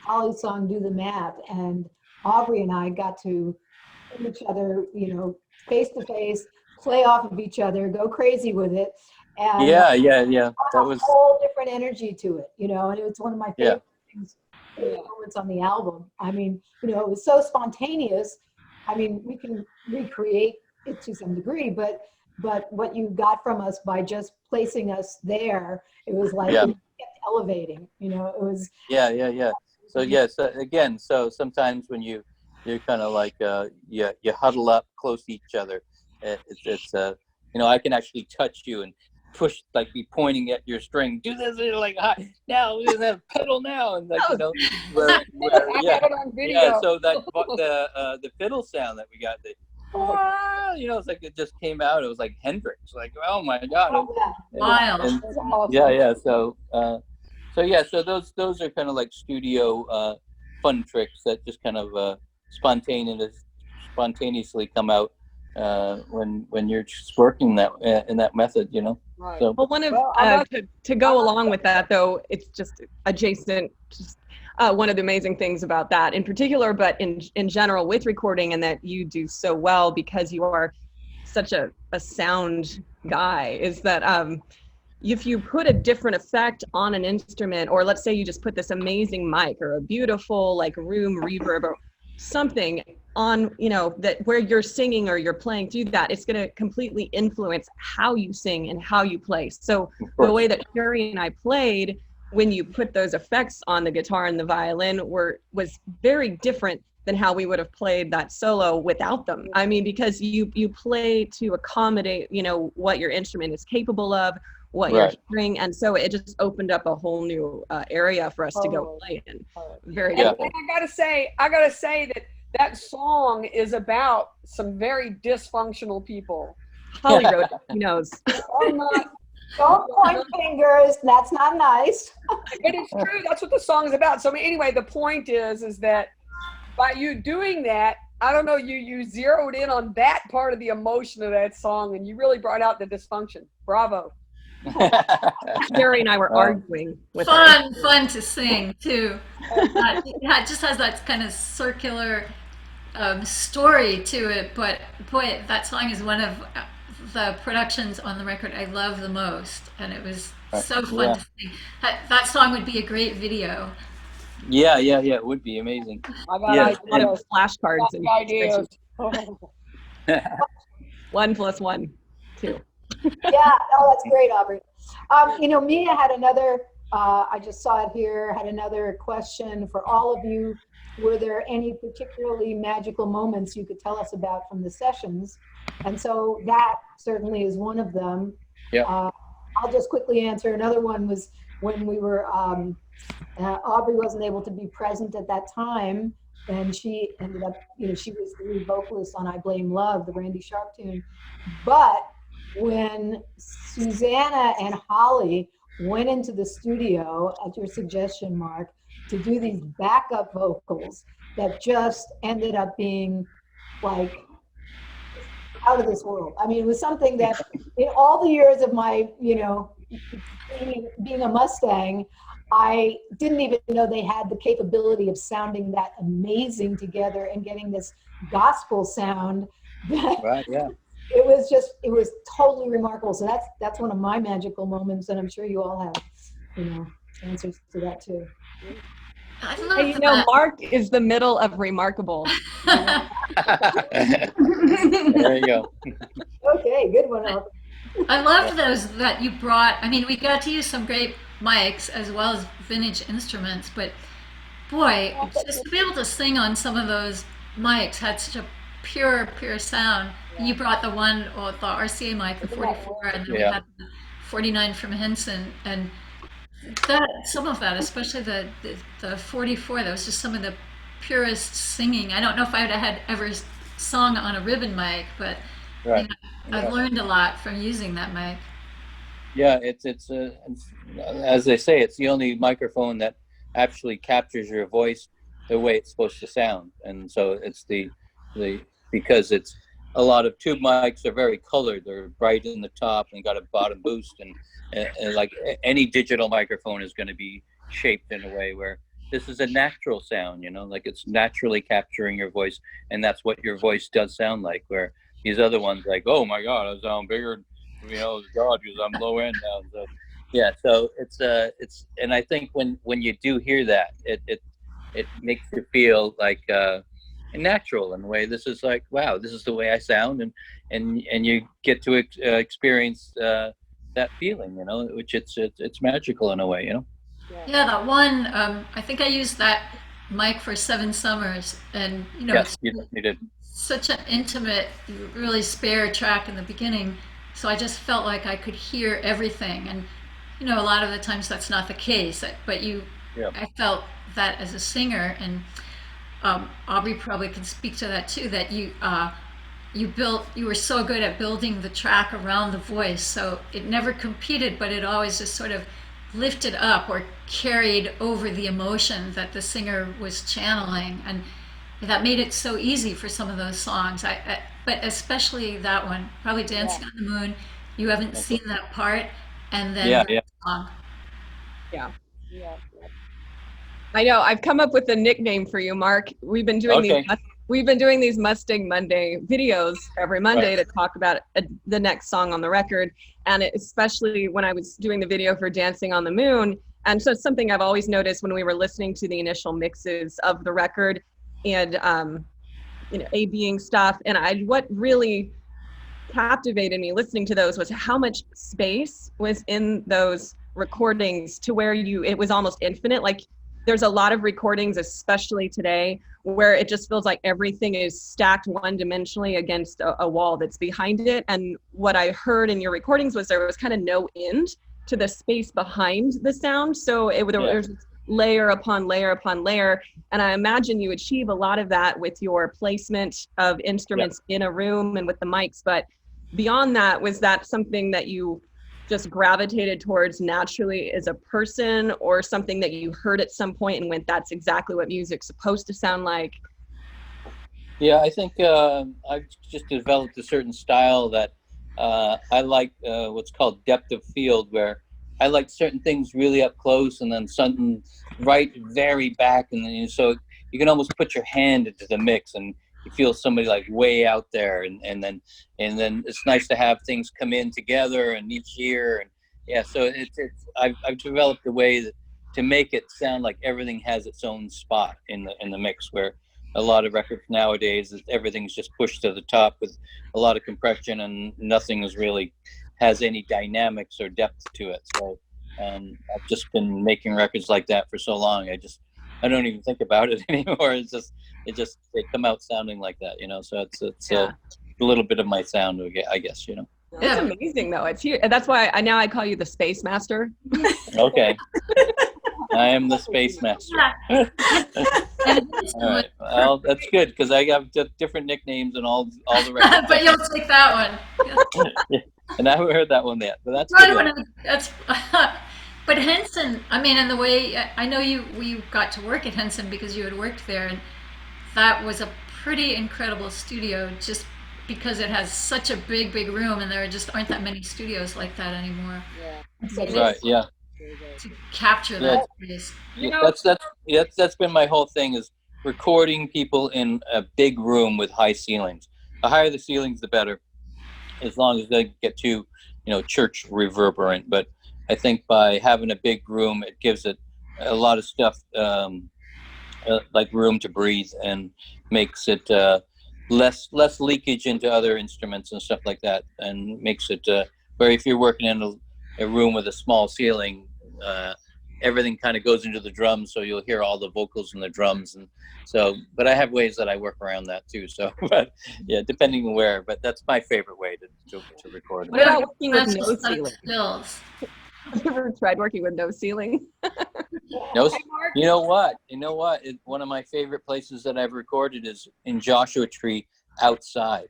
Holly's song "Do the Math," and Aubrey and I got to see each other, you know, face to face, play off of each other, go crazy with it, and Yeah. That a was whole different energy to it, you know. And it was one of my favorite things, moments on the album. I mean, you know, it was so spontaneous. I mean, we can recreate it to some degree, but what you got from us by just placing us there, it was like it kept elevating, you know. It was So yes, again, so sometimes when you're kind of like you huddle up close to each other, it's you know, I can actually touch you and push, like be pointing at your string, do this, and you're like, hi, now do that pedal now, and like, you know, where I got it on video. so that the fiddle sound that we got, you know, it's like it just came out. It was like Hendrix, like, oh my god. Wild. And, That's awesome. yeah. So those are kind of like studio fun tricks that just kind of spontaneously come out when you're just working that in that method, you know. Right. So Well, one of to go along with that, though, it's just adjacent. Just one of the amazing things about that, in particular, but in general with recording, and that you do so well because you are such a sound guy, is that if you put a different effect on an instrument, or let's say you just put this amazing mic or a beautiful like room reverb or something on, you know, that where you're singing or you're playing through that, it's going to completely influence how you sing and how you play. So the way that Sherry and I played, when you put those effects on the guitar and the violin, was very different than how we would have played that solo without them. I mean, because you play to accommodate, you know, what your instrument is capable of, what you're hearing, and so it just opened up a whole new area for us to go play in. Very And cool. I gotta say that song is about some very dysfunctional people. Holly wrote it, he knows. don't point fingers. That's not nice. But it's true. That's what the song is about. So anyway, the point is that by you doing that, I don't know, you zeroed in on that part of the emotion of that song, and you really brought out the dysfunction. Bravo. Sherry and I were arguing with Fun to sing too. It just has that kind of circular story to it. But boy, that song is one of the productions on the record I love the most, and it was so fun to sing. That song would be a great video. Yeah, it would be amazing. I got a lot of flashcards and ideas. 1 + 1 = 2. Yeah, oh, that's great, Aubrey. You know, Mia had another, I just saw it here, had another question for all of you. Were there any particularly magical moments you could tell us about from the sessions? And so that certainly is one of them. Yeah. I'll just quickly answer. Another one was when we were, Aubrey wasn't able to be present at that time, and she ended up, you know, she was the lead vocalist on I Blame Love, the Randy Sharp tune. But when Susanna and Holly went into the studio at your suggestion, Mark, to do these backup vocals that just ended up being like out of this world. I mean, it was something that in all the years of my, you know, being a Mustang, I didn't even know they had the capability of sounding that amazing together and getting this gospel sound. Right, yeah. It was totally remarkable. So that's one of my magical moments, and I'm sure you all have, you know, answers to that too. I And love you know, that. Mark is the middle of remarkable. There you go. Okay, good one, Elton. I loved those that you brought. I mean, we got to use some great mics as well as vintage instruments, but boy, just to be able to sing on some of those mics had such a pure sound. You brought the one, or the RCA mic, the 44, and then we Yeah. had the 49 from Henson, and that some of that, especially the 44, that was just some of the purest singing. I don't know if I'd have had ever sung on a ribbon mic, but you Right. know, I've learned a lot from using that mic. Yeah, it's as they say, it's the only microphone that actually captures your voice the way it's supposed to sound, and so it's the because it's a lot of tube mics are very colored. They're bright in the top and got a bottom boost, and like any digital microphone is going to be shaped in a way where this is a natural sound, like it's naturally capturing your voice, and that's what your voice does sound like. Where these other ones, like, oh my God, I sound bigger. God, because I'm low end now. So, yeah, so it's, and I think when you do hear that, it makes you feel like natural in a way. This is like, wow, this is the way I sound, and you get to experience that feeling, which it's magical in a way. Yeah, that one. I think I used that mic for 7 Summers, and Yes, it's you did. such an intimate, really spare track in the beginning. So I just felt like I could hear everything, and a lot of the times that's not the case. But Yeah, I felt that as a singer, and Aubrey probably can speak to that too. That you were so good at building the track around the voice, so it never competed, but it always just sort of lifted up or carried over the emotion that the singer was channeling, and that made it so easy for some of those songs. But especially that one, probably "Dancing on the Moon." You haven't seen that part, and then yeah, that yeah. song. Yeah. Yeah. I know. I've come up with a nickname for you, Mark. Okay, We've been doing these Mustang Monday videos every Monday right. to talk about the next song on the record, and especially when I was doing the video for "Dancing on the Moon." And so it's something I've always noticed when we were listening to the initial mixes of the record, and A-Being stuff. And what really captivated me listening to those was how much space was in those recordings, to where it was almost infinite. Like, there's a lot of recordings, especially today, where it just feels like everything is stacked one-dimensionally against a wall that's behind it. And what I heard in your recordings was there was kind of no end to the space behind the sound. So there was layer upon layer upon layer. And I imagine you achieve a lot of that with your placement of instruments in a room and with the mics. But beyond that, was that something that you just gravitated towards naturally as a person, or something that you heard at some point and went, that's exactly what music's supposed to sound like? Yeah, I think I've just developed a certain style that I like what's called depth of field, where I like certain things really up close and then something right very back. And then so you can almost put your hand into the mix and you feel somebody like way out there. And then it's nice to have things come in together and each year. And yeah, so I've developed a way to make it sound like everything has its own spot in the mix, where a lot of records nowadays, everything's just pushed to the top with a lot of compression and nothing is really has any dynamics or depth to it. So I've just been making records like that for so long. I don't even think about it anymore. They come out sounding like that, So it's Yeah. a little bit of my sound, I guess, It's Yeah. amazing though. It's here. That's why I call you the Space Master. Okay. I am the Space Master. And it is All right. Well, that's good because I have different nicknames and all the records. but you'll take that one. Yeah. And I haven't heard that one yet, but that's Right, good. that's. But Henson, I mean, and the way I know we got to work at Henson because you had worked there, and that was a pretty incredible studio, just because it has such a big room, and there just aren't that many studios like that anymore. Yeah. Right. Yeah. To capture Yeah. that space. That's been my whole thing, is recording people in a big room with high ceilings. The higher the ceilings, the better, as long as they get too, church reverberant. But I think by having a big room, it gives it a lot of stuff like room to breathe, and makes it less leakage into other instruments and stuff like that, and makes it where if you're working in a room with a small ceiling, everything kind of goes into the drums, so you'll hear all the vocals and the drums. And so, but I have ways that I work around that too. So, but yeah, depending on where. But that's my favorite way to record. What about working with That's no just ceiling? skills. Have you ever tried working with no ceiling? No, Hey, Mark. you know what? One of my favorite places that I've recorded is in Joshua Tree outside.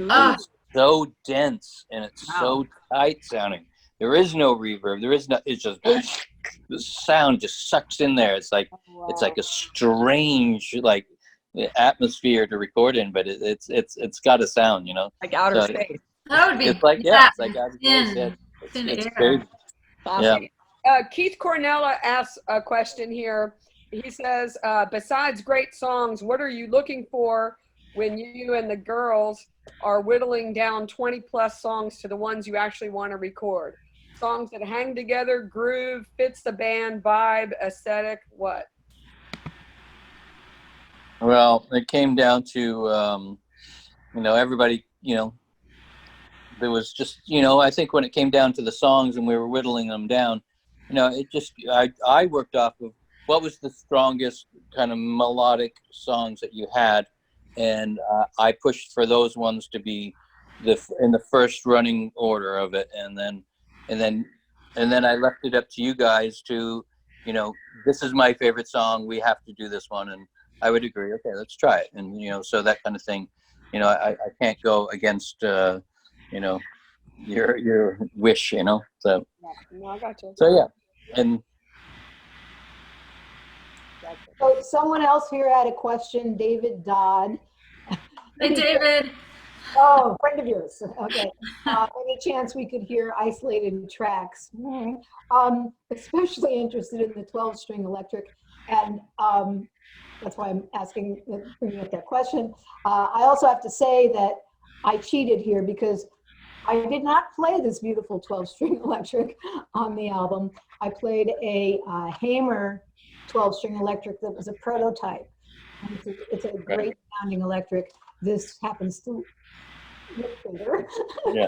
Ah. It's so dense and it's Wow. so tight sounding. There is no reverb. There is no. It's just the sound just sucks in there. It's like it's like a strange like atmosphere to record in, but it's got a sound, you know. Like outer So space. That would be it's like yeah, it's like out of space. Yeah. thin It's air. crazy. Awesome. Keith Cornella asks a question here. He says, besides great songs, what are you looking for when you and the girls are whittling down 20 plus songs to the ones you actually want to record? Songs that hang together, groove, fits the band, vibe, aesthetic, what? Well, it came down to everybody, there was just, I think when it came down to the songs and we were whittling them down, it just, I worked off of what was the strongest kind of melodic songs that you had. And I pushed for those ones to be in the first running order of it. And then I left it up to you guys to, this is my favorite song. We have to do this one. And I would agree. Okay, let's try it. And, so that kind of thing, I can't go against, your wish, so No, I got you. so yeah. And So someone else here had a question, David Dodd. Hey, David. Oh, friend of yours. Okay. Any chance we could hear isolated tracks? Especially interested in the 12-string electric, and that's why I'm bringing up that question. I also have to say that I cheated here because I did not play this beautiful 12-string electric on the album. I played a Hamer 12-string electric that was a prototype. And it's a great sounding electric. This happens to look better. yeah,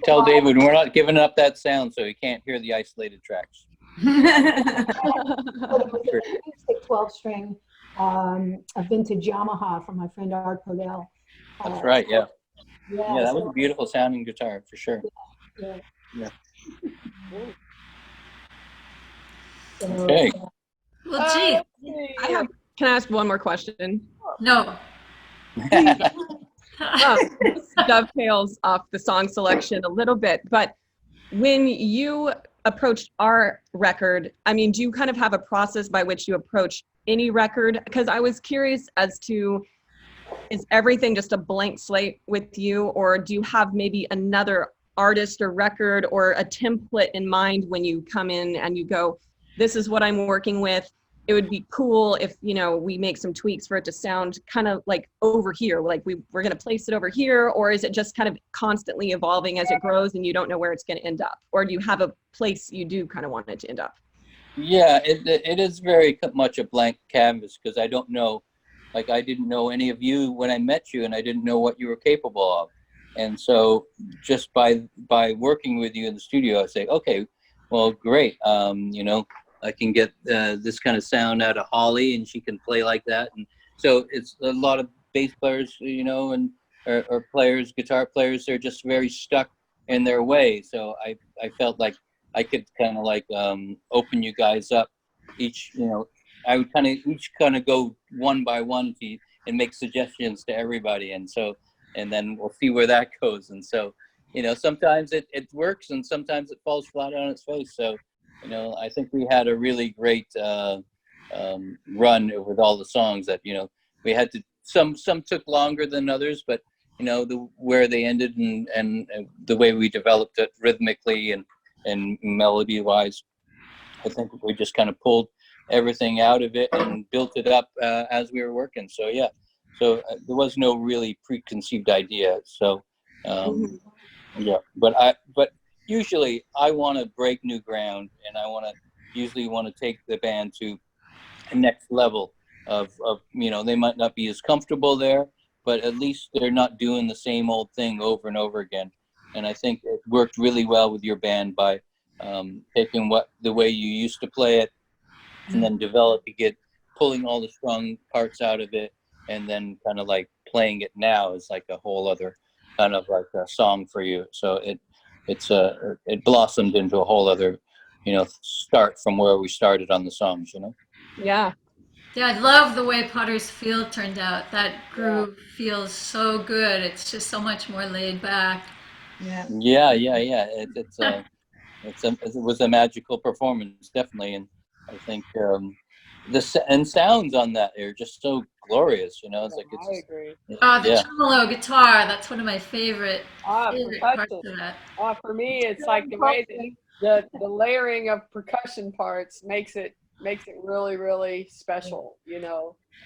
tell David we're not giving up that sound, so he can't hear the isolated tracks. It was an acoustic 12-string, a vintage Yamaha from my friend Art Cordell. That's right. Yeah, Yeah, that was a beautiful sounding guitar for sure. Yeah. So, Okay. Well, gee, Can I ask one more question? no. This dovetails off the song selection a little bit, but when you approached our record, I mean, do you kind of have a process by which you approach any record? Because I was curious as to, is everything just a blank slate with you, or do you have maybe another artist or record or a template in mind when you come in and you go, this is what I'm working with? It would be cool if, we make some tweaks for it to sound kind of like over here, like we're going to place it over here, or is it just kind of constantly evolving as it grows and you don't know where it's going to end up? Or do you have a place you do kind of want it to end up? Yeah, it is very much a blank canvas because I don't know, like I didn't know any of you when I met you, and I didn't know what you were capable of. And so just by working with you in the studio, I say, okay, well, great. I can get this kind of sound out of Holly, and she can play like that. And so it's a lot of bass players, and or players, guitar players, they're just very stuck in their way. So I felt like I could kind of like open you guys up. I would each go one by one and make suggestions to everybody. And so, and then we'll see where that goes. And so, sometimes it works and sometimes it falls flat on its face. So, I think we had a really great run with all the songs that, we had to, some took longer than others, but, where they ended and the way we developed it rhythmically and melody wise, I think we just kind of pulled everything out of it and built it up as we were working. So, yeah, so there was no really preconceived idea. So, yeah, but usually I want to break new ground, and I usually want to take the band to the next level. of they might not be as comfortable there, but at least they're not doing the same old thing over and over again. And I think it worked really well with your band by taking the way you used to play it and then developing it, pulling all the strong parts out of it, and then kind of like playing it now is like a whole other kind of like a song for you. So it blossomed into a whole other, start from where we started on the songs, Yeah. Yeah, I love the way Potter's Field turned out. That groove feels so good. It's just so much more laid back. Yeah. Yeah. It was a magical performance, definitely, and I think and sounds on that are just so glorious. It's like I agree. Oh, the yeah, tremolo guitar, that's one of my favorite parts Percussion. of that. For me, it's like the way that the layering of percussion parts makes it really, really special.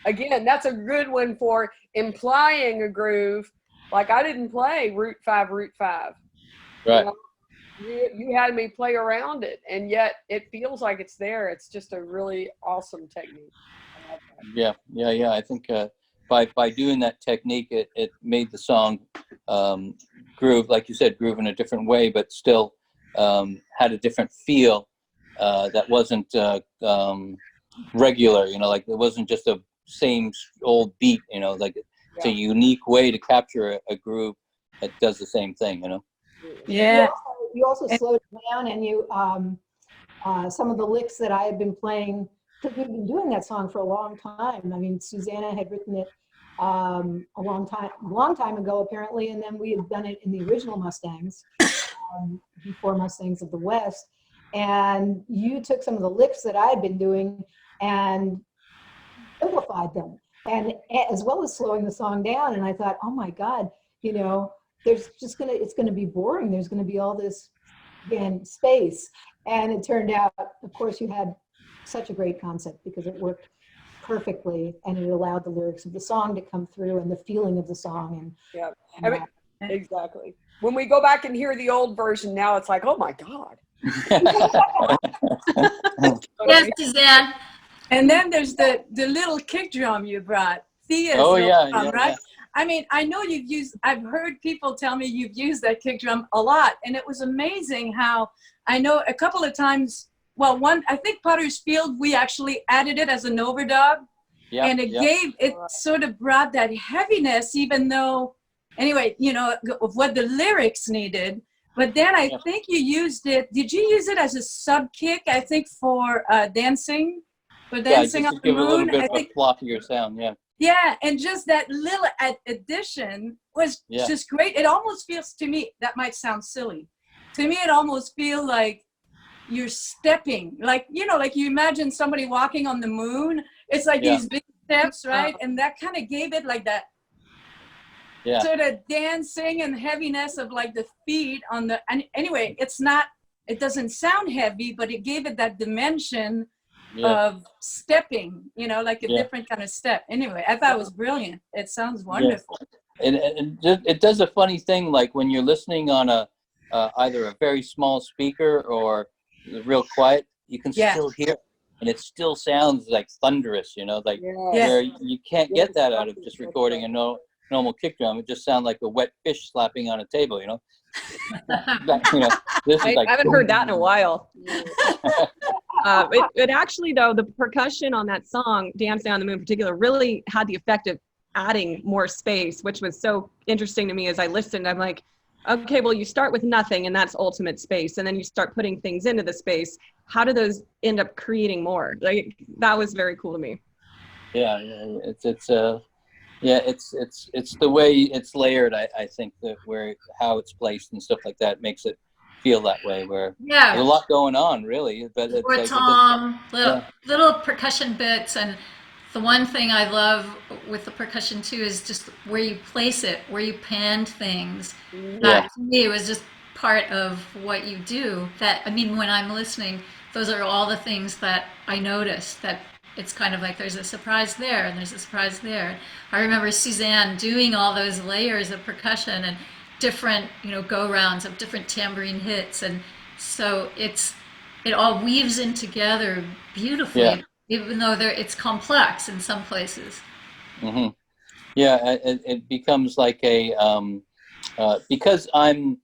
Again, that's a good one for implying a groove. Like I didn't play root 5, root 5. right. You had me play around it, and yet it feels like it's there. It's just a really awesome technique. I love that. Yeah. I think by doing that technique, it made the song groove, like you said, groove in a different way, but still had a different feel that wasn't regular. Like it wasn't just a same old beat. Like it's a unique way to capture a groove that does the same thing. Yeah. You also slowed it down, and you some of the licks that I had been playing, because we've been doing that song for a long time. I mean, Susanna had written it a long time ago, apparently, and then we had done it in the original Mustangs, before Mustangs of the West. And you took some of the licks that I had been doing and simplified them, and as well as slowing the song down. And I thought, oh my God, it's gonna be boring. There's gonna be all this, again, space. And it turned out, of course, you had such a great concept because it worked perfectly, and it allowed the lyrics of the song to come through and the feeling of the song. Exactly. When we go back and hear the old version now, it's like, oh my God. Yes, Suzanne. And then there's the little kick drum you brought. Thea's Oh, little yeah, drum, yeah, right? yeah. I mean, I know I've heard people tell me you've used that kick drum a lot. And it was amazing how I know a couple of times, I think Potter's Field, we actually added it as an overdub. Yeah, and it sort of brought that heaviness, even though, anyway, of what the lyrics needed. But then I think you used it, did you use it as a sub kick, I think, for dancing? For dancing on just to the give it a little moon? bit of a floppier sound, Yeah, and just that little addition was just great. It almost feels to me, that might sound silly. To me, it almost feels like you're stepping, like you imagine somebody walking on the moon. It's like these big steps, right? And that kind of gave it like that sort of dancing and heaviness of like the feet on the, and anyway, it doesn't sound heavy, but it gave it that dimension of stepping, like a different kind of step. Anyway, I thought it was brilliant. It sounds wonderful. And it does a funny thing, like when you're listening on either a very small speaker or real quiet, you can still hear it, and it still sounds like thunderous, like where you can't get that out of just recording a normal kick drum. It just sounds like a wet fish slapping on a table, This is I haven't heard that in a while. It actually, though, the percussion on that song, Dancing on the Moon in particular, really had the effect of adding more space, which was so interesting to me as I listened. I'm like, okay, well, you start with nothing, and that's ultimate space, and then you start putting things into the space. How do those end up creating more? Like, that was very cool to me. It's the way it's layered. I think that how it's placed and stuff like that makes it feel that way. Where there's a lot going on, really, but it's Or like tom, little percussion bits. And the one thing I love with the percussion too is just where you place it, where you pan things. That to me was just part of what you do. That, I mean, when I'm listening, those are all the things that I notice. That it's kind of like there's a surprise there and there's a surprise there. I remember Suzanne doing all those layers of percussion and different, go rounds of different tambourine hits, and so it all weaves in together beautifully. even though it's complex in some places. Hmm. Yeah, it becomes like a because I'm,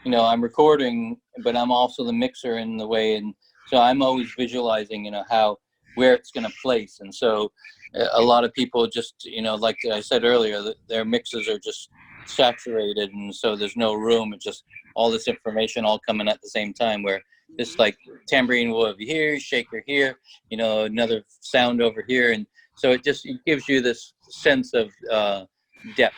I'm recording, but I'm also the mixer in the way, and so I'm always visualizing, where it's going to place, and so a lot of people just, like I said earlier, their mixes are just saturated, and so there's no room. It's just all this information all coming at the same time. Where this like tambourine will over here, shaker here, another sound over here, and so it gives you this sense of depth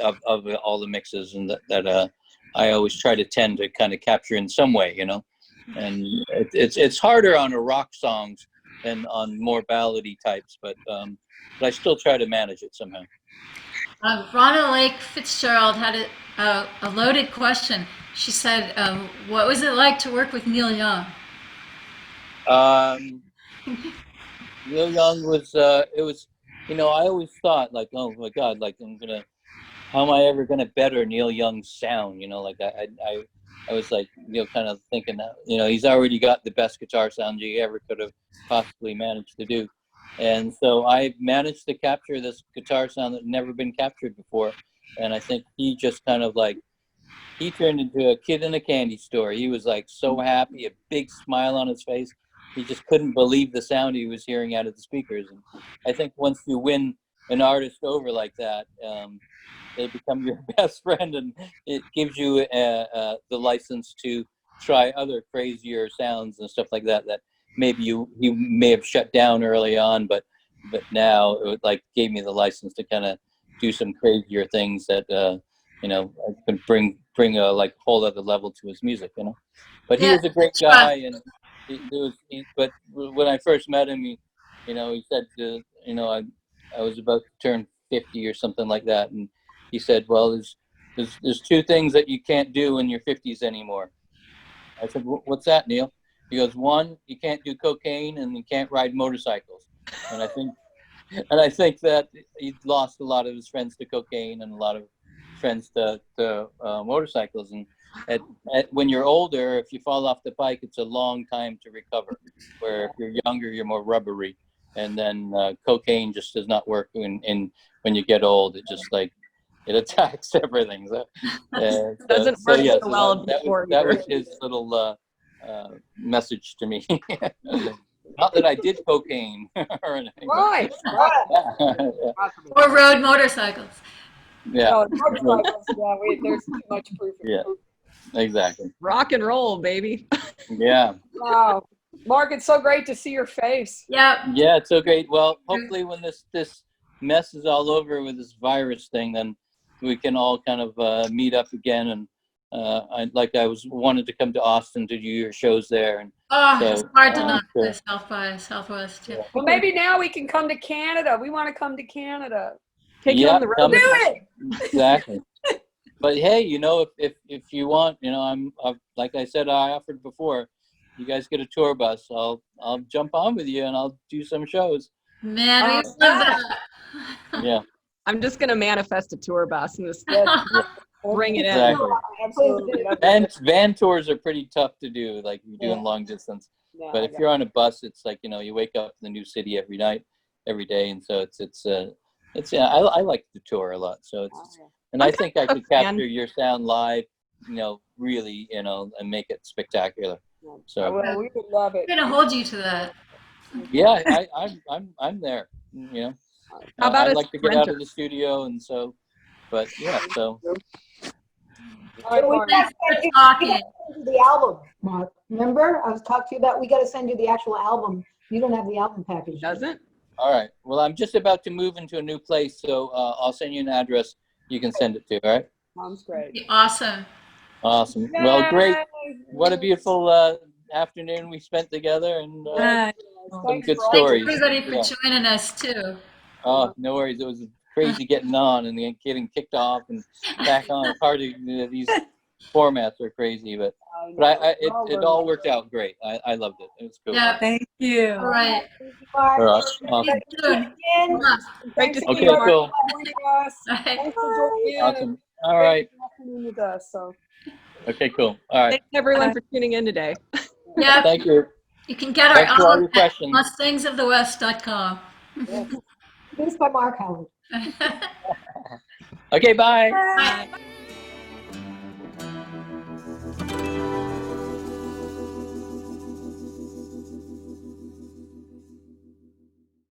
of all the mixes, and that I always try to tend to kind of capture in some way, and it's harder on a rock songs than on more ballady types, but I still try to manage it somehow. Ronna Lake Fitzgerald had a loaded question. She said, what was it like to work with Neil Young? Neil Young was it was, I always thought like, oh my God, like how am I ever gonna better Neil Young's sound? Like I was like, kind of thinking that, he's already got the best guitar sound you ever could have possibly managed to do. And so I managed to capture this guitar sound that had never been captured before. And I think he just kind of like, he turned into a kid in a candy store. He was like so happy, a big smile on his face. He just couldn't believe the sound he was hearing out of the speakers. And I think once you win an artist over like that, they become your best friend, and it gives you the license to try other crazier sounds and stuff like that maybe you may have shut down early on, but now it like gave me the license to kind of do some crazier things that could bring a like whole other level to his music, But he was a great guy, and but when I first met him, he said, I was about to turn 50 or something like that, and he said, well, there's two things that you can't do in your 50s anymore. I said, what's that, Neil? He goes, one, you can't do cocaine, and you can't ride motorcycles. And I think that he lost a lot of his friends to cocaine and a lot of friends to motorcycles. And when you're older, if you fall off the bike, it's a long time to recover. Where if you're younger, you're more rubbery. And then cocaine just does not work when you get old. It just like it attacks everything. So, Doesn't so work yeah, so well before that either. was his little message to me. Not that I did cocaine or anything. Right. Or rode motorcycles. Yeah. No, motorcycles, there's too much proof. Yeah. Exactly. Rock and roll, baby. Yeah. Wow. Mark, it's so great to see your face. Yeah. Yeah, it's so great. Well, hopefully when this mess is all over with this virus thing, then we can all kind of meet up again. And I wanted to come to Austin to do your shows there. And It's hard to not sure. play South by Southwest. Yeah. Well, maybe now we can come to Canada. We want to come to Canada. Take you on the road. Do it. Exactly. But hey, if you want, I'm like I said, I offered before. You guys get a tour bus, I'll jump on with you and I'll do some shows. Man, we love that. Yeah. I'm just gonna manifest a tour bus and just bring it in. Exactly. Absolutely. Van tours are pretty tough to do, like you're doing long distance. Yeah, But if you're on a bus, it's like, you wake up in the new city every night, every day, and so I like the tour a lot. So and I think I could capture your sound live, really, and make it spectacular. So well, we would love it. We're gonna hold you to that. yeah, I'm there. How about I'd a like to get out of the studio, and so, but yeah, so. All right, Mark. Thanks for talking. The album, Mark. Remember, I was talking to you about, we got to send you the actual album. You don't have the album package. Doesn't? All right. Well, I'm just about to move into a new place, so I'll send you an address you can send it to, all right? Sounds great. Awesome. Awesome. Well, great. What a beautiful afternoon we spent together, and some good stories. Thanks everybody for joining us too. Oh, no worries. It was crazy getting on and then getting kicked off and back on. It's hard to, these formats are crazy, but it all worked out great. I loved it. It was cool. Yeah. Thank you. All right. All right. Awesome. See you soon. Great to see Okay, you, Mark. cool. Thanks for joining in. Awesome. All right. With us, so. Okay, cool. All right. Thanks everyone for tuning in today. Yeah. Thank you. You can get our Thanks for all album your at questions. mustangsofthewest.com. Produced by Mark Howard. Okay, bye. Bye.